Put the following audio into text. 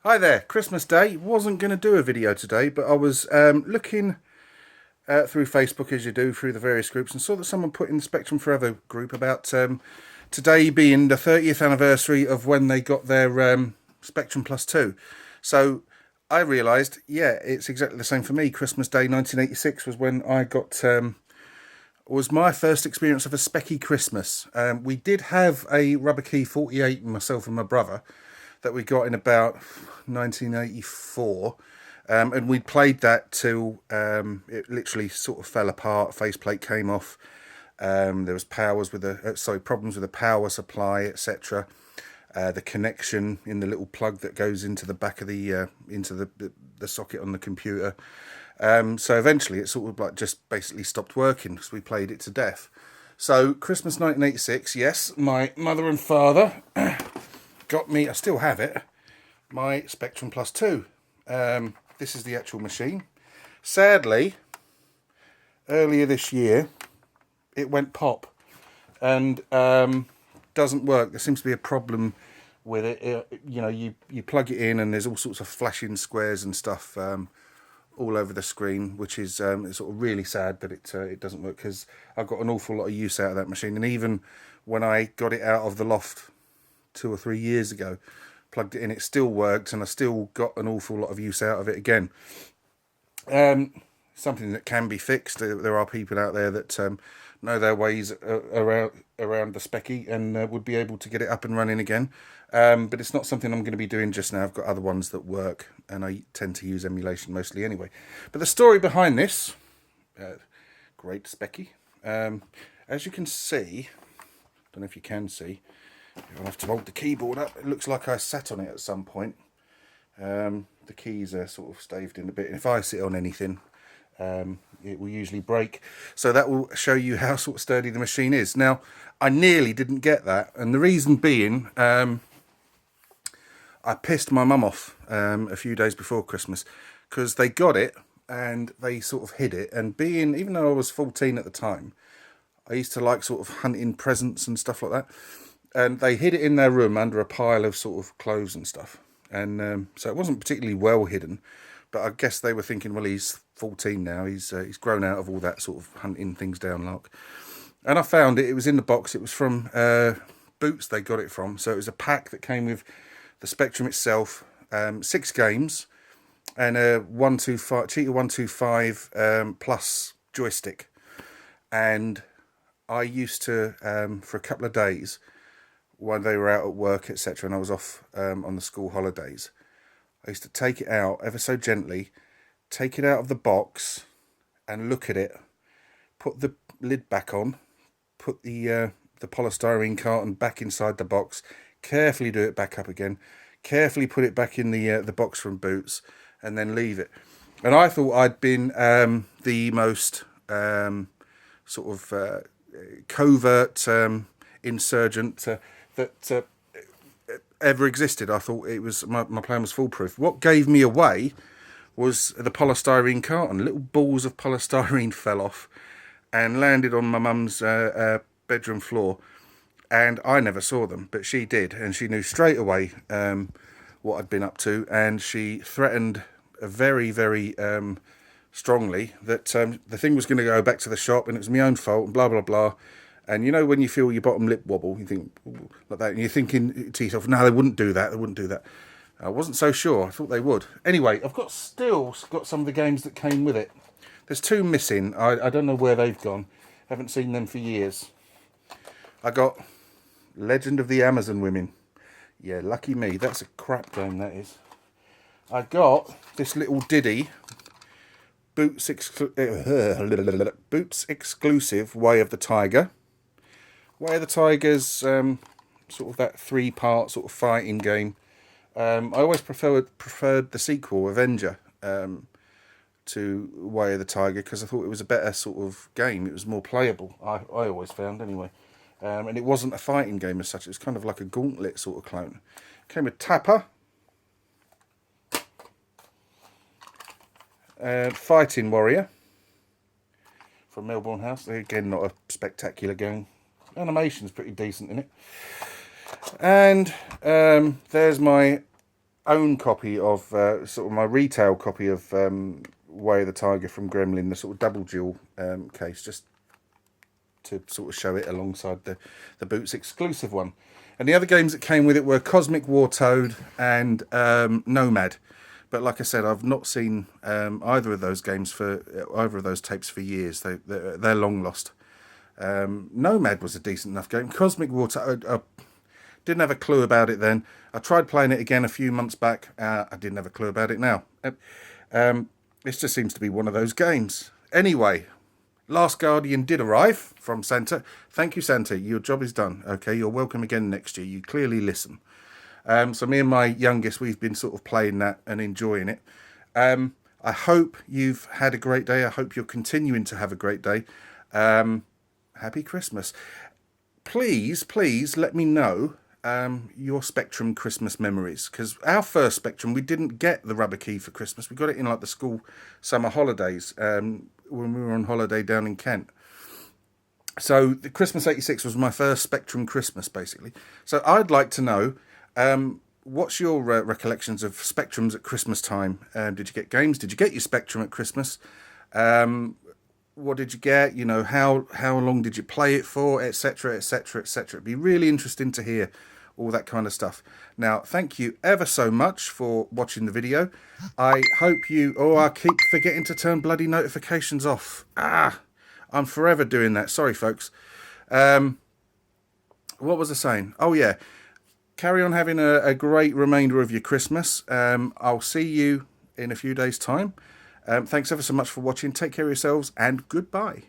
Hi there, Christmas Day. Wasn't going to do a video today, but I was looking through Facebook, as you do, through the various groups, and saw that someone put in the Spectrum Forever group about today being the 30th anniversary of when they got their Spectrum Plus 2. So I realised, yeah, it's exactly the same for me. Christmas Day 1986 was when I got... was my first experience of a Speccy Christmas. We did have a Rubber Key 48, myself and my brother, that we got in about 1984, and we played that till it literally sort of fell apart. Faceplate came off. There was problems with the power supply, etc. The connection in the little plug that goes into the back of the socket on the computer. So eventually it sort of like just basically stopped working because we played it to death. So Christmas 1986, yes, my mother and father got me, I still have it, my Spectrum Plus 2. This is the actual machine. Sadly, earlier this year, it went pop and doesn't work. There seems to be a problem with it. You plug it in and there's all sorts of flashing squares and stuff all over the screen, which is it's sort of really sad, but it doesn't work because I've got an awful lot of use out of that machine. And even when I got it out of the loft 2 or 3 years ago, plugged it in, it still worked, and I still got an awful lot of use out of it again. Something that can be fixed. There are people out there that know their ways around the Speccy and would be able to get it up and running again. But it's not something I'm going to be doing just now. I've got other ones that work, and I tend to use emulation mostly anyway. But the story behind this, great Speccy, as you can see, I don't know if you can see, I'll have to hold the keyboard up. It looks like I sat on it at some point. The keys are sort of staved in a bit, and if I sit on anything, it will usually break. So that will show you how sort of sturdy the machine is. Now, I nearly didn't get that, and the reason being, I pissed my mum off a few days before Christmas because they got it and they sort of hid it. And even though I was 14 at the time, I used to like sort of hunting presents and stuff like that. And they hid it in their room under a pile of sort of clothes and stuff. And so it wasn't particularly well hidden, but I guess they were thinking, well, he's 14 now. He's grown out of all that sort of hunting things down lark. And I found it. It was in the box. It was from Boots. They got it from. So it was a pack that came with the Spectrum itself, 6 games, and a Cheetah 125 plus joystick. And I used to, for a couple of days, when they were out at work, etc., and I was off on the school holidays, I used to take it out ever so gently, take it out of the box and look at it, put the lid back on, put the polystyrene carton back inside the box, carefully do it back up again, carefully put it back in the box from Boots, and then leave it. And I thought I'd been the most sort of covert insurgent that ever existed. I thought it was my plan was foolproof. What gave me away was the polystyrene carton. Little balls of polystyrene fell off and landed on my mum's bedroom floor, and I never saw them, but she did, and she knew straight away what I'd been up to, and she threatened very, very strongly that the thing was going to go back to the shop and it was my own fault and blah blah blah. And you know when you feel your bottom lip wobble, you think like that, and you're thinking to yourself, no, they wouldn't do that, they wouldn't do that. I wasn't so sure. I thought they would. Anyway, I've still got some of the games that came with it. There's 2 missing. I don't know where they've gone. Haven't seen them for years. I got Legend of the Amazon Women. Yeah, lucky me. That's a crap game, that is. I got this little ditty, Boots exclusive Way of the Tiger. Way of the Tiger's sort of that 3-part sort of fighting game. I always preferred the sequel, Avenger, to Way of the Tiger, because I thought it was a better sort of game. It was more playable, I always found anyway. And it wasn't a fighting game as such. It was kind of like a Gauntlet sort of clone. Came with Tapper, Fighting Warrior from Melbourne House. Again, not a spectacular game. Animation's pretty decent in it. And there's my own copy of sort of my retail copy of Way of the Tiger from Gremlin, the sort of double jewel case, just to sort of show it alongside the Boots exclusive one. And the other games that came with it were Cosmic War Toad and Nomad. But like I said, I've not seen either of those games for either of those tapes for years. They're long lost. Nomad was a decent enough game. Cosmic War Toad, I didn't have a clue about it then. I tried playing it again a few months back. I didn't have a clue about it now. This just seems to be one of those games. Anyway, Last Guardian did arrive from Santa. Thank you, Santa. Your job is done. Okay, you're welcome again next year. You clearly listen. So me and my youngest, we've been sort of playing that and enjoying it. I hope you've had a great day. I hope you're continuing to have a great day. Happy Christmas. Please let me know your Spectrum Christmas memories, because our first Spectrum, we didn't get the rubber key for Christmas. We got it in like the school summer holidays when we were on holiday down in Kent. So the Christmas '86 was my first Spectrum Christmas, basically. So I'd like to know, what's your recollections of Spectrums at Christmas time? Did you get games? Did you get your Spectrum at Christmas? What did you get? You know, how long did you play it for, etc., etc., etc. It'd be really interesting to hear all that kind of stuff. Now, thank you ever so much for watching the video. I hope you... Oh, I keep forgetting to turn bloody notifications off. I'm forever doing that. Sorry, folks. What was I saying? Oh, yeah. Carry on having a great remainder of your Christmas. I'll see you in a few days' time. Thanks ever so much for watching. Take care of yourselves and goodbye.